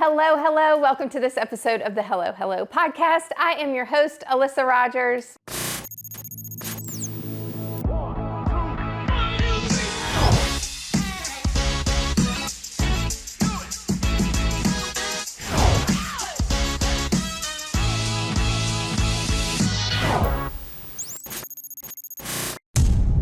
Hello, hello. Welcome to this episode of the Hello, Hello podcast. I am your host, Alyssa Rogers.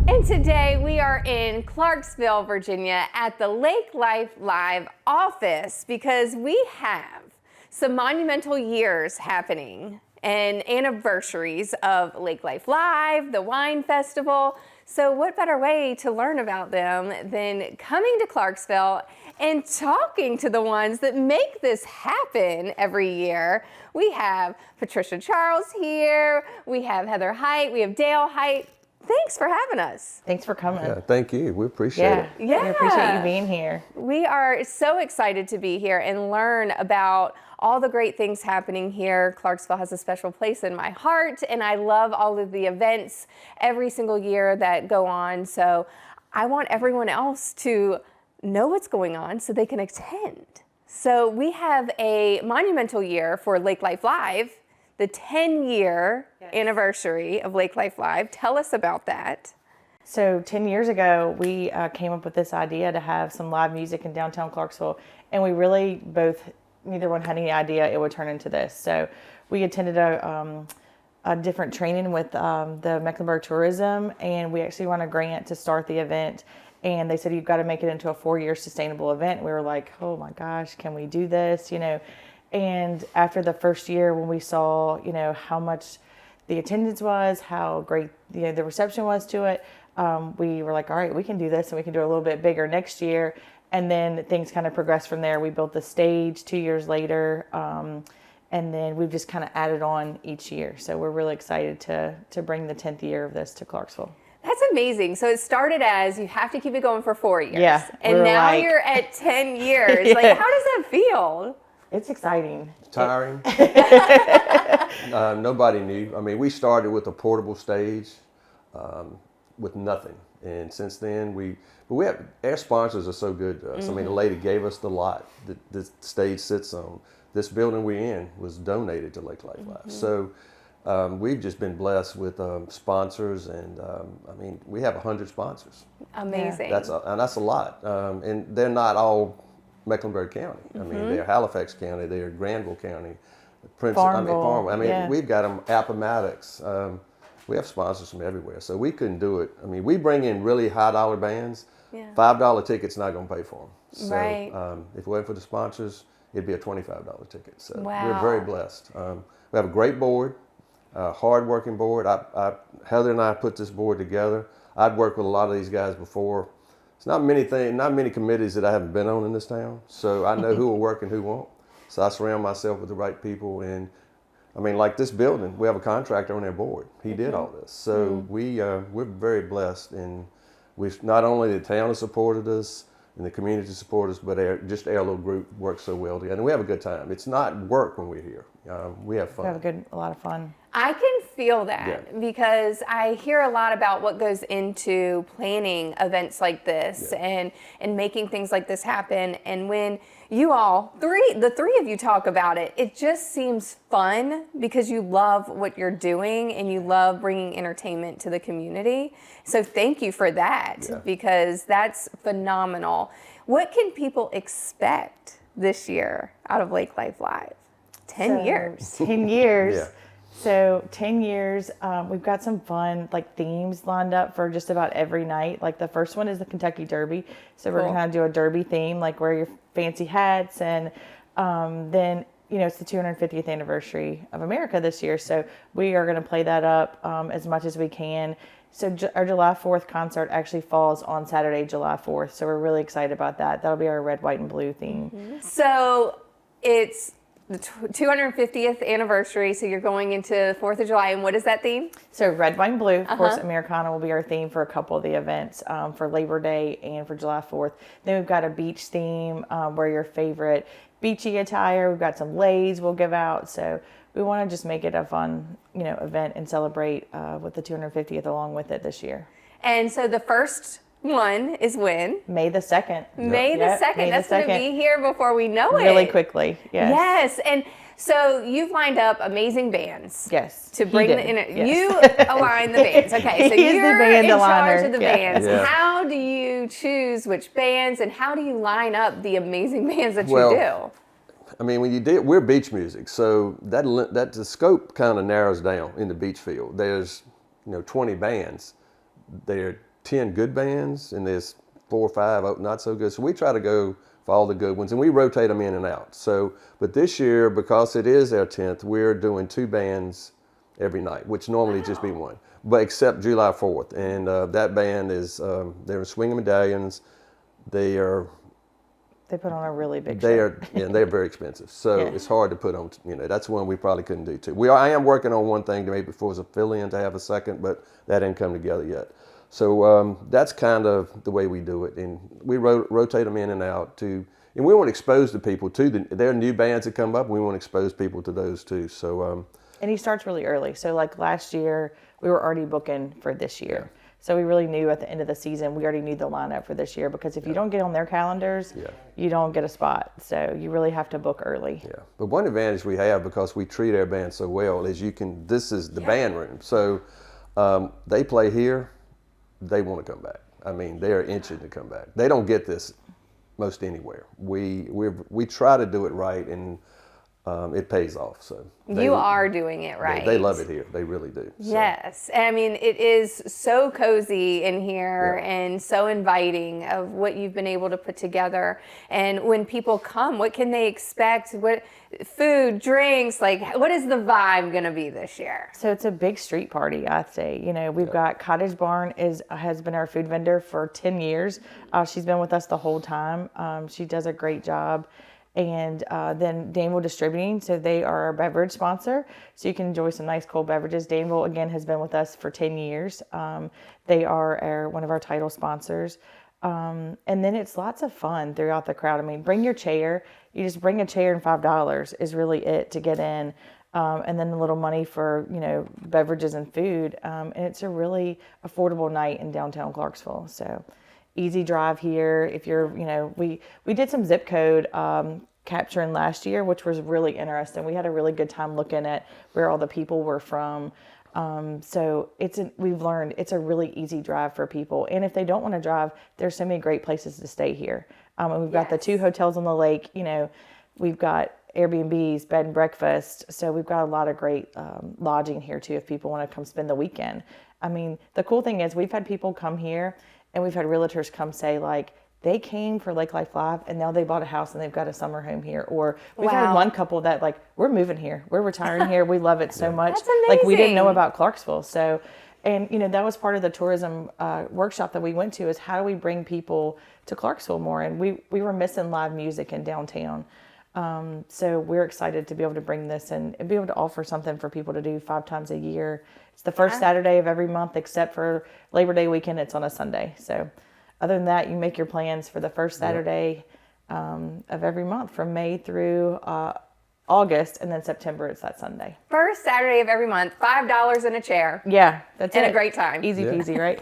And today we are in Clarksville, Virginia at the Lake Life Live office because we have some monumental years happening and anniversaries of Lake Life Live, the Wine Festival. So what better way to learn about them than coming to Clarksville and talking to the ones that make this happen every year. We have Patricia Charles here, we have Heather Height, we have Dale Height. Thanks for having us. Thanks for coming. Yeah, thank you. We appreciate it. Yeah. We appreciate you being here. We are so excited to be here and learn about all the great things happening here. Clarksville has a special place in my heart, and I love all of the events every single year that go on. So I want everyone else to know what's going on so they can attend. So we have a monumental year for Lake Life Live, the 10-year anniversary of Lake Life Live. Tell us about that. So 10 years ago, we came up with this idea to have some live music in downtown Clarksville, and we really neither one had any idea it would turn into this. So we attended a different training with the Mecklenburg Tourism, and we actually won a grant to start the event. And they said, you've got to make it into a 4-year sustainable event. We were like, oh my gosh, can we do this? And after the first year, when we saw, how much the attendance was, how great the reception was to it, we were like, all right, we can do this and we can do it a little bit bigger next year. And then things kind of progressed from there. We built the stage 2 years later, and then we've just kind of added on each year. So we're really excited to bring the 10th year of this to Clarksville. That's amazing. So it started as you have to keep it going for 4 years. Yeah. And now you're at 10 years. Yeah. Like, how does that feel? It's exciting. Tiring. Nobody knew. I mean, we started with a portable stage with nothing. And since then, our sponsors are so good to us. Mm-hmm. I mean, the lady gave us the lot that the stage sits on. This building we're in was donated to Lake Life Live. Mm-hmm. So we've just been blessed with sponsors, and we have 100 sponsors. Amazing. That's a lot. And they're not all Mecklenburg County. I mean, they're Halifax County, they're Granville County, Farmville. We've got them, Appomattox. We have sponsors from everywhere, so we couldn't do it. I mean, we bring in really high dollar bands. Yeah. $5 ticket's not going to pay for them. So right. If it weren't for the sponsors, it'd be a $25 ticket. So wow. We're very blessed. We have a great board, hard-working board. Heather and I put this board together. I'd worked with a lot of these guys before. It's not many committees that I haven't been on in this town, so I know who will work and who won't. So I surround myself with the right people, and I mean, like this building, we have a contractor on our board. He did all this, so we're very blessed, and we've not only the town has supported us and the community supported us, but our little group works so well together, and we have a good time. It's not work when we're here. We have fun. We have a lot of fun. I can feel that because I hear a lot about what goes into planning events like this and making things like this happen. And when you all, the three of you talk about it, it just seems fun because you love what you're doing and you love bringing entertainment to the community. So thank you for that because that's phenomenal. What can people expect this year out of Lake Life Live? 10 years. 10 years. Yeah. So 10 years, we've got some fun themes lined up for just about every night. Like the first one is the Kentucky Derby. So we're going to do a Derby theme, like wear your fancy hats. And then, it's the 250th anniversary of America this year. So we are going to play that up as much as we can. So our July 4th concert actually falls on Saturday, July 4th. So we're really excited about that. That'll be our red, white, and blue theme. Mm-hmm. So it's the 250th anniversary, so you're going into the 4th of July, and what is that theme? So red, white, and blue. Of course, Americana will be our theme for a couple of the events for Labor Day and for July 4th. Then we've got a beach theme, wear your favorite beachy attire. We've got some leis we'll give out. So we want to just make it a fun, event and celebrate with the 250th along with it this year. And so the first one is when? May the 2nd. May the 2nd. May the That's going to 2nd. be here before we know it. Really quickly. Yes. Yes. And so you've lined up amazing bands. Yes. To he bring did. the Yes. You align the bands. Okay. So He is the you're band in charge aligner. of the Yeah. bands. Yeah. How do you choose which bands and how do you line up the amazing bands that you Well, do? I mean, we're beach music, so that the scope kind of narrows down in the beach field. There's 20 bands. There are 10 good bands, and there's 4 or 5 not so good. So we try to go for all the good ones, and we rotate them in and out. So, but this year, because it is our 10th, we're doing 2 bands every night, which normally just be one, but except July 4th, and that band is they're Swinging Medallions. They put on a really big They show. are, yeah, they're very expensive. So Yeah. it's hard to put on, that's one we probably couldn't do too. I am working on one thing to maybe before it's a fill-in to have a second, but that didn't come together yet. So that's kind of the way we do it. And we rotate them in and out and we want to expose the people to there are new bands that come up. We want to expose people to those too. So, And he starts really early. So like last year, we were already booking for this year. So we really knew at the end of the season, we already knew the lineup for this year, because if you don't get on their calendars, you don't get a spot. So you really have to book early. yeah. But one advantage we have, because we treat our band so well, is this is the band room. So they play here, they want to come back. I mean, they are itching to come back. They don't get this most anywhere. We try to do it right, and it pays off. So You are doing it right. They love it here. They really do. So. Yes. I mean, it is so cozy in here and so inviting of what you've been able to put together. And when people come, what can they expect? What food, drinks, what is the vibe going to be this year? So it's a big street party, I'd say. We've got Cottage Barn has been our food vendor for 10 years. She's been with us the whole time. She does a great job. And then Danville Distributing, so they are our beverage sponsor, so you can enjoy some nice cold beverages. Danville, again, has been with us for 10 years. They are one of our title sponsors. And then it's lots of fun throughout the crowd. I mean, bring your chair. You just bring a chair, and $5 is really it to get in. And then a little money for, beverages and food. And it's a really affordable night in downtown Clarksville. So easy drive here. If you're, we did some zip code capturing last year, which was really interesting. We had a really good time looking at where all the people were from. So we've learned it's a really easy drive for people. And if they don't want to drive, there's so many great places to stay here. And we've got the 2 hotels on the lake. We've got Airbnbs, bed and breakfast. So we've got a lot of great lodging here too, if people want to come spend the weekend. I mean, the cool thing is we've had people come here, and we've had realtors come say, they came for Lake Life Live, and now they bought a house and they've got a summer home here. Or we've had one couple that we're moving here. We're retiring here. We love it so much. That's amazing. We didn't know about Clarksville. So, and that was part of the tourism workshop that we went to, is how do we bring people to Clarksville more? And we were missing live music in downtown. So we're excited to be able to bring this and be able to offer something for people to do 5 times a year. It's the first Saturday of every month, except for Labor Day weekend. It's on a Sunday. So other than that, you make your plans for the first Saturday of every month from May through August, and then September it's that Sunday. First Saturday of every month, $5 in a chair. Yeah, that's and it. a great time. Easy peasy, right?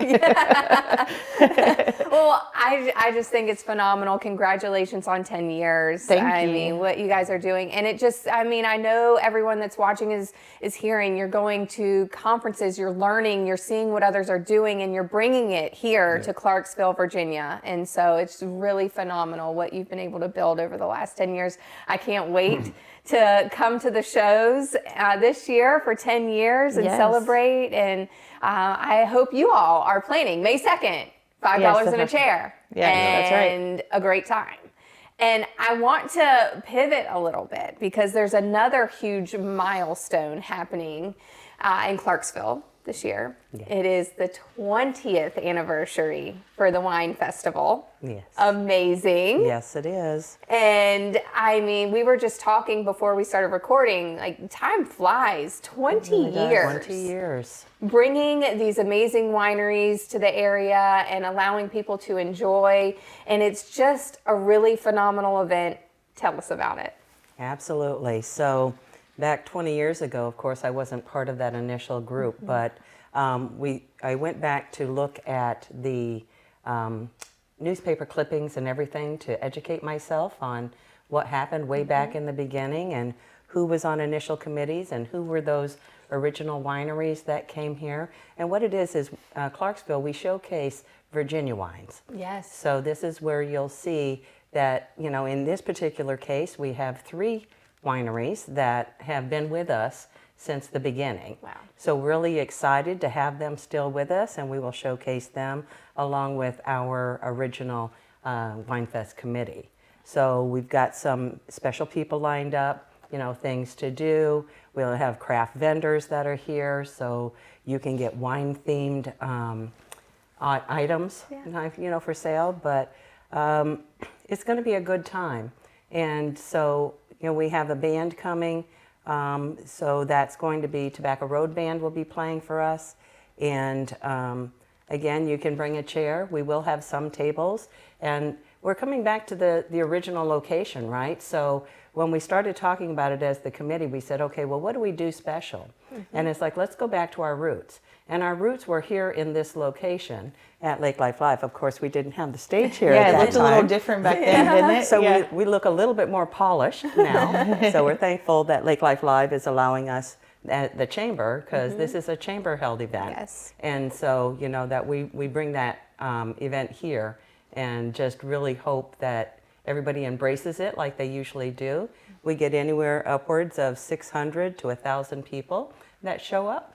Well, I just think it's phenomenal. Congratulations on 10 years. Thank I you. mean, what you guys are doing. And it just, I mean, I know everyone that's watching is hearing. You're going to conferences, you're learning, you're seeing what others are doing, and you're bringing it here to Clarksville, Virginia. And so it's really phenomenal what you've been able to build over the last 10 years. I can't wait to come to the shows this year for 10 years and celebrate. And I hope you all are planning May 2nd, $5 in a chair. Yes, that's right. And a great time. And I want to pivot a little bit because there's another huge milestone happening in Clarksville this year. Yes. It is the 20th anniversary for the Wine Festival. Yes. Amazing. Yes, it is. And I mean, we were just talking before we started recording, time flies, 20 years. 20 years. Bringing these amazing wineries to the area and allowing people to enjoy. And it's just a really phenomenal event. Tell us about it. Absolutely. So back 20 years ago, of course, I wasn't part of that initial group, but I went back to look at the newspaper clippings and everything to educate myself on what happened way back in the beginning and who was on initial committees and who were those original wineries that came here. And what it is Clarksville, we showcase Virginia wines. Yes. So this is where you'll see that, in this particular case, we have 3 wineries that have been with us since the beginning. Wow. So really excited to have them still with us, and we will showcase them along with our original Wine Fest committee. So we've got some special people lined up, things to do. We'll have craft vendors that are here, so you can get wine-themed items, for sale. But it's going to be a good time. And so, we have a band coming. So that's going to be Tobacco Road Band will be playing for us. And again, you can bring a chair. We will have some tables. And we're coming back to the original location, right? So when we started talking about it as the committee, we said, okay, well, what do we do special? And it's like, let's go back to our roots. And our roots were here in this location at Lake Life Live. Of course, we didn't have the stage here at Yeah, that it looked a little different back then, didn't it? So Yeah. we look a little bit more polished now. So we're thankful that Lake Life Live is allowing us at the chamber, because this is a chamber-held event. Yes. And so, that we bring that event here and just really hope that everybody embraces it like they usually do. We get anywhere upwards of 600 to 1,000 people that show up.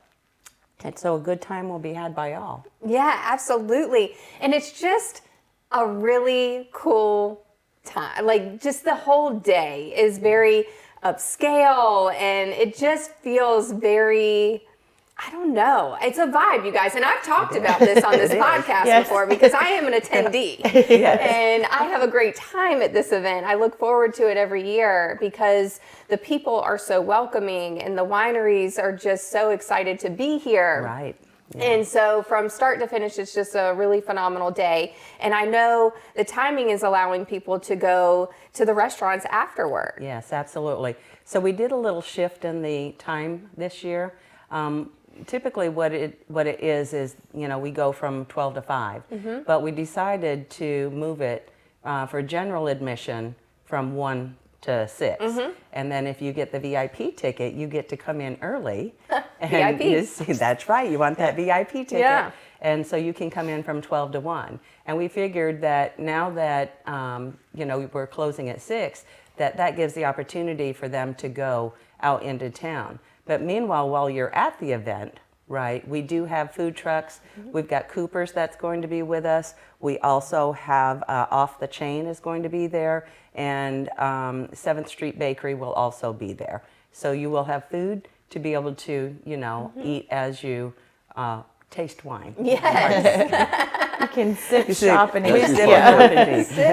And so a good time will be had by all. Yeah, absolutely. And it's just a really cool time. Like, just the whole day is very upscale, and it just feels very, I don't know. It's a vibe, you guys. And I've talked about this on this podcast before, because I am an attendee. And I have a great time at this event. I look forward to it every year because the people are so welcoming and the wineries are just so excited to be here. Right. Yeah. And so from start to finish, it's just a really phenomenal day. And I know the timing is allowing people to go to the restaurants afterward. Yes, absolutely. So we did a little shift in the time this year. Typically what it is, we go from 12 to 5, but we decided to move it for general admission from 1 to 6. And then if you get the VIP ticket, you get to come in early. And VIP. That's right, you want that VIP ticket. Yeah. And so you can come in from 12 to 1. And we figured that now that, we're closing at 6, that gives the opportunity for them to go out into town. But meanwhile, while you're at the event, right, we do have food trucks. We've got Cooper's that's going to be with us. We also have Off the Chain is going to be there. And 7th Street Bakery will also be there. So you will have food to be able to, eat as you taste wine. Yes. You can sip, shop, and eat. Sip, shop,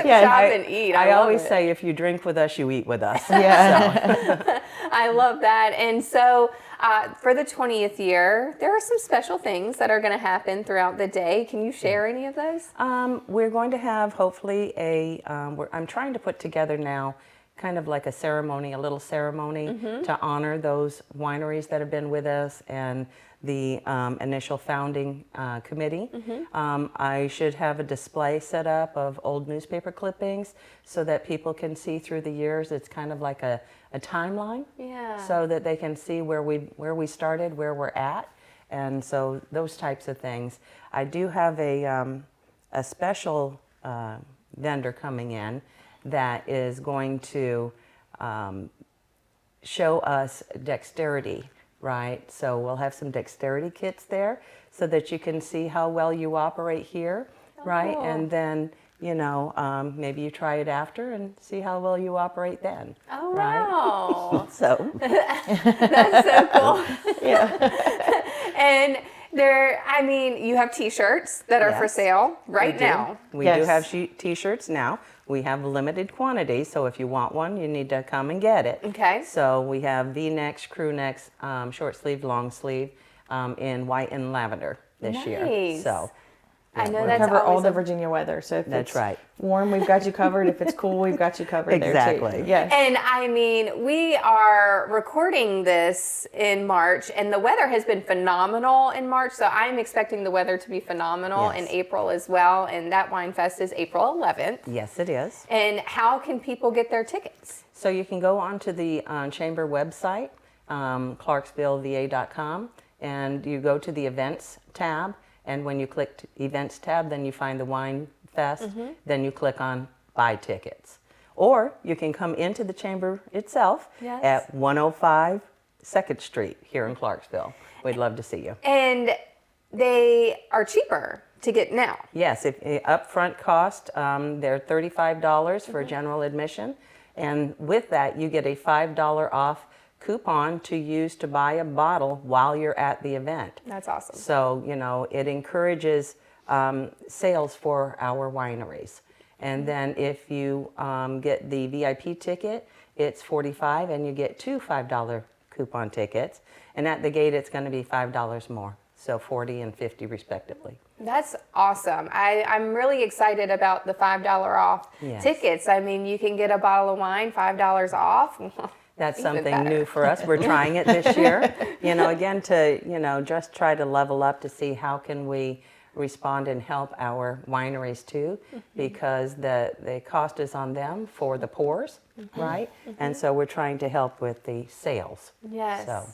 and eat. I love always it. say, if you drink with us, you eat with us. Yeah. I love that. And so for the 20th year, there are some special things that are going to happen throughout the day. Can you share any of those? We're going to have hopefully I'm trying to put together now kind of like a little ceremony to honor those wineries that have been with us and the initial founding committee. I should have a display set up of old newspaper clippings so that people can see through the years. It's kind of like a timeline, so that they can see where we started, where we're at, and so those types of things. I do have a special vendor coming in that is going to show us dexterity. Right, so we'll have some dexterity kits there so that you can see how well you operate here, right? Cool. And then, maybe you try it after and see how well you operate then. Oh, right? wow. So, That's so cool. Yeah. And you have t-shirts that are for Yes, sale right we do. now. We Yes. do have t-shirts now. We have limited quantity, so if you want one, you need to come and get it. Okay. So we have V-necks, crew necks, short sleeve, long sleeve, in white and lavender this year. Nice. So I know We that's cover all always the a- Virginia weather. So if That's it's right. warm, we've got you covered. If it's cool, we've got you covered there Exactly. too. Yes. And I mean, we are recording this in March, and the weather has been phenomenal in March. So I'm expecting the weather to be phenomenal in Yes. April as well. And that wine fest is April 11th. Yes, it is. And how can people get their tickets? So you can go onto the chamber website, clarksvilleva.com, and you go to the events tab. And when you click events tab, then you find the wine fest. Then you click on buy tickets. Or you can come into the chamber itself Yes. at 105 2nd Street here in Clarksville. We'd love to see you. And they are cheaper to get now. Yes, if upfront cost, they're $35 for general admission, and with that you get a $5 off coupon to use to buy a bottle while you're at the event. That's awesome. So it encourages sales for our wineries. And then if you get the VIP ticket, it's $45, and you get two $5 coupon tickets. And at the gate, it's going to be $5 more, so $40 and $50 respectively. That's awesome. I'm really excited about the $5 off Yes. tickets. I mean, you can get a bottle of wine, $5 off. That's Even something better. new for us. We're trying it this year. Again, to just try to level up to see how can we respond and help our wineries too, because the cost is on them for the pours, right? And so we're trying to help with the sales. Yes. So.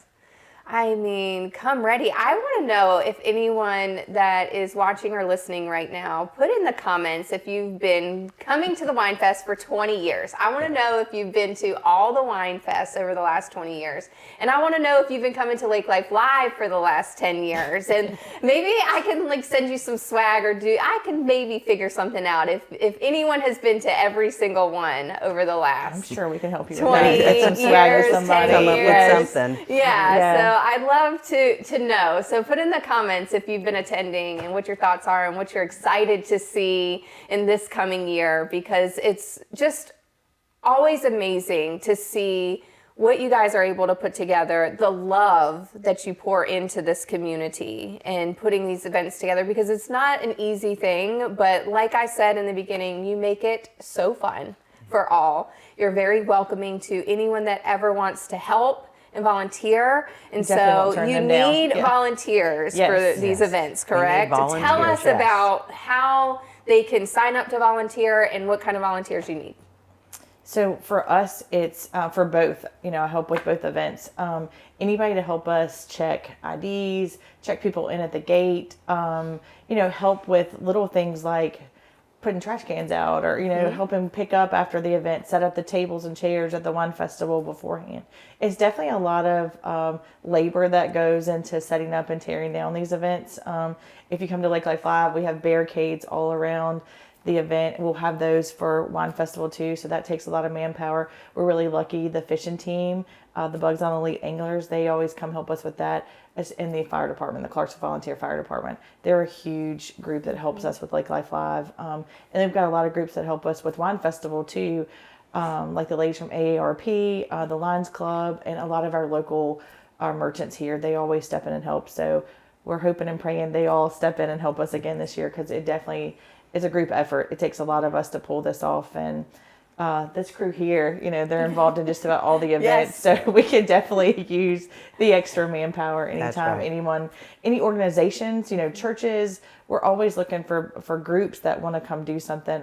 I mean, come ready. I want to know if anyone that is watching or listening right now, put in the comments if you've been coming to the Wine Fest for 20 years. I want to know if you've been to all the Wine Fests over the last 20 years. And I want to know if you've been coming to Lake Life Live for the last 10 years. And maybe I can send you some swag, or I can maybe figure something out if anyone has been to every single one over the last I'm sure we can help you with 20 that. Get some swag years, or 10 somebody. Come up years. with something. Yeah, Yeah. so I'd love to know. So put in the comments if you've been attending and what your thoughts are and what you're excited to see in this coming year, because it's just always amazing to see what you guys are able to put together, the love that you pour into this community and putting these events together, because it's not an easy thing, but like I said in the beginning, you make it so fun for all. You're very welcoming to anyone that ever wants to help and volunteer, and Definitely won't so turn you them down. need Yeah. volunteers Yes. for these Yes. events, We need correct? Tell us volunteers, yes. about how they can sign up to volunteer and what kind of volunteers you need. So for us, it's for both. I help with both events. Anybody to help us check IDs, check people in at the gate. Help with little things like putting trash cans out, or helping pick up after the event, set up the tables and chairs at the wine festival beforehand. It's definitely a lot of labor that goes into setting up and tearing down these events. If you come to Lake Life Live, we have barricades all around the event. We'll have those for Wine Festival too, so that takes a lot of manpower. We're really lucky. The fishing team, the Bugs on Elite Anglers, they always come help us with that. As in the fire department, the Clarksville Volunteer Fire Department, they're a huge group that helps us with Lake Life Live, and they've got a lot of groups that help us with Wine Festival too, like the ladies from AARP, the Lions Club, and a lot of our local merchants here. They always step in and help. So we're hoping and praying they all step in and help us again this year, because it definitely is a group effort. It takes a lot of us to pull this off, and this crew here, they're involved in just about all the events. Yes. So we can definitely use the extra manpower anytime. right. Anyone, any organizations, churches, we're always looking for groups that want to come do something.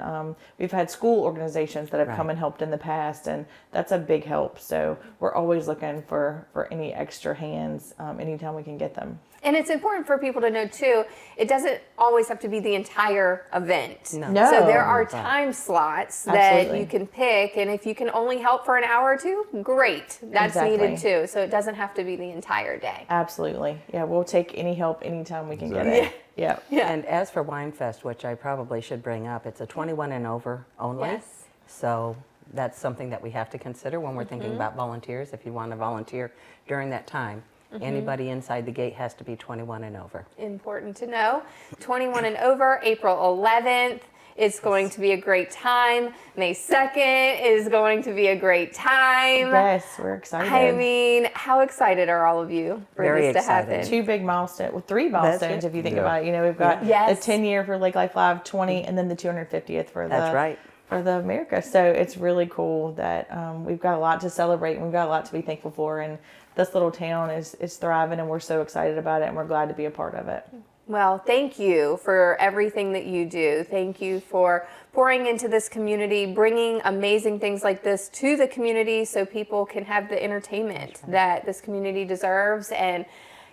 We've had school organizations that have come Right. and helped in the past, and that's a big help. So we're always looking for any extra hands anytime we can get them. And it's important for people to know too, it doesn't always have to be the entire event. No. So there are Right. time slots that Absolutely. you can pick, and if you can only help for an hour or two, great. That's Exactly. needed too. So it doesn't have to be the entire day. Absolutely. Yeah, we'll take any help anytime we can get Exactly. it. Yeah. Yeah. And as for Wine Fest, which I probably should bring up, it's a 21 and over only. Yes. So that's something that we have to consider when we're thinking about volunteers. If you want to volunteer during that time, anybody inside the gate has to be 21 and over. Important to know. 21 and over, April 11th. It's going to be a great time. May 2nd is going to be a great time. Yes, we're excited. I mean, how excited are all of you for Very this to excited. happen? 2 big milestones, well, 3 milestones right. if you think Yeah. about it. You know, we've got Yes. the 10-year for Lake Life Live, 20, and then the 250th for That's right. for the America. So it's really cool that we've got a lot to celebrate and we've got a lot to be thankful for. And this little town is thriving and we're so excited about it and we're glad to be a part of it. Well, thank you for everything that you do. Thank you for pouring into this community, bringing amazing things like this to the community so people can have the entertainment that this community deserves. And,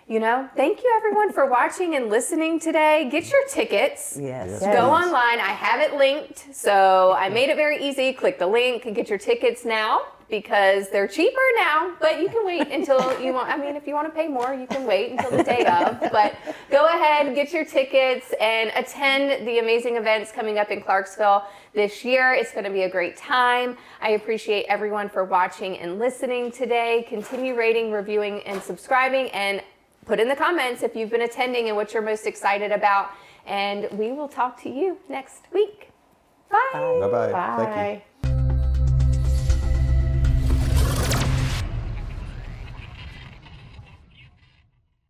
you know, thank you everyone for watching and listening today. Get your tickets. Yes. Go online. I have it linked. So I made it very easy. Click the link and get your tickets now because they're cheaper now, but you can wait until you want. I mean, if you want to pay more, you can wait until the day of, but go ahead, get your tickets and attend the amazing events coming up in Clarksville this year. It's going to be a great time. I appreciate everyone for watching and listening today. Continue rating, reviewing, and subscribing, and put in the comments if you've been attending and what you're most excited about. And we will talk to you next week. Bye. Bye-bye. Bye. Thank you.